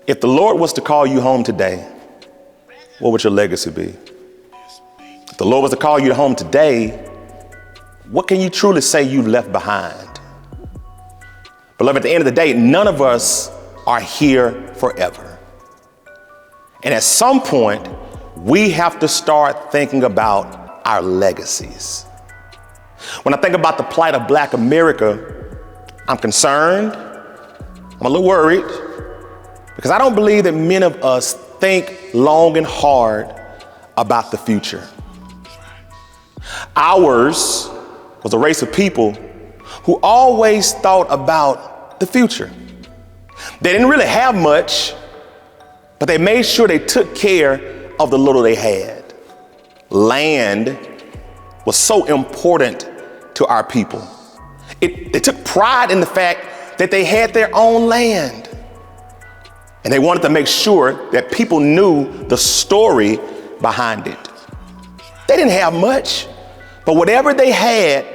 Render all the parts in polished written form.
If the Lord was to call you home today, what would your legacy be? If the Lord was to call you home today, what can you truly say you left behind? Beloved, at the end of the day, none of us are here forever. And at some point, we have to start thinking about our legacies. When I think about the plight of Black America, I'm concerned, I'm a little worried, because I don't believe that many of us think long and hard about the future. Ours was a race of people who always thought about the future. They didn't really have much, but they made sure they took care of the little they had. Land was so important to our people. They took pride in the fact that they had their own land. And they wanted to make sure that people knew the story behind it. They didn't have much, but whatever they had,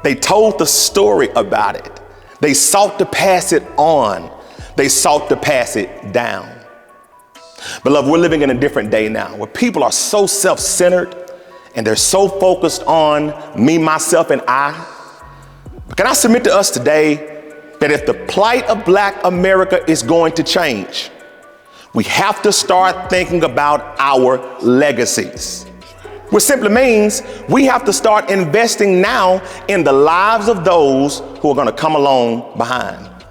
they told the story about it. They sought to pass it on. They sought to pass it down. Beloved, we're living in a different day now where people are so self-centered and they're so focused on me, myself, and I. But can I submit to us today that if the plight of Black America is going to change, we have to start thinking about our legacies. Which simply means we have to start investing now in the lives of those who are going to come along behind.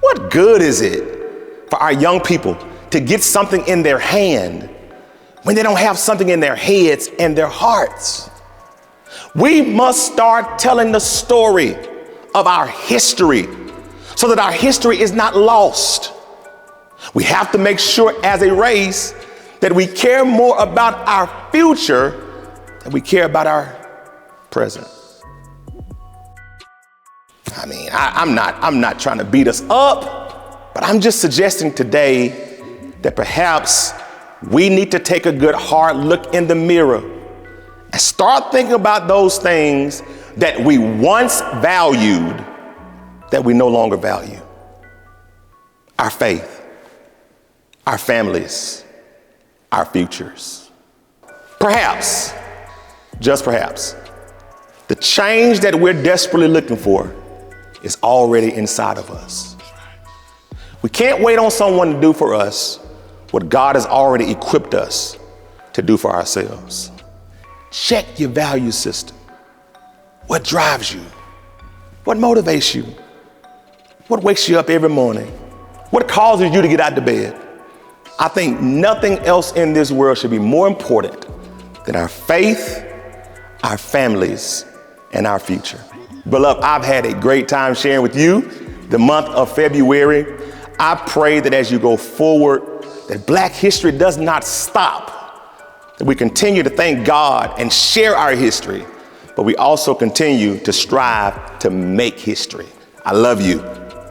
What good is it for our young people to get something in their hand when they don't have something in their heads and their hearts? We must start telling the story of our history so that our history is not lost. We have to make sure as a race that we care more about our future than we care about our present. I mean, I'm not trying to beat us up, but I'm just suggesting today that perhaps we need to take a good hard look in the mirror and start thinking about those things that we once valued that we no longer value. Our faith, our families, our futures. Perhaps, just perhaps, the change that we're desperately looking for is already inside of us. We can't wait on someone to do for us what God has already equipped us to do for ourselves. Check your value system. What drives you? What motivates you? What wakes you up every morning? What causes you to get out of bed? I think nothing else in this world should be more important than our faith, our families, and our future. Beloved, I've had a great time sharing with you the month of February. I pray that as you go forward, that Black history does not stop, that we continue to thank God and share our history, but we also continue to strive to make history. I love you.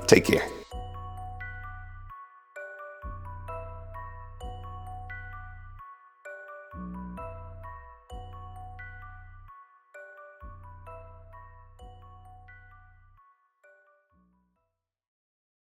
Take care.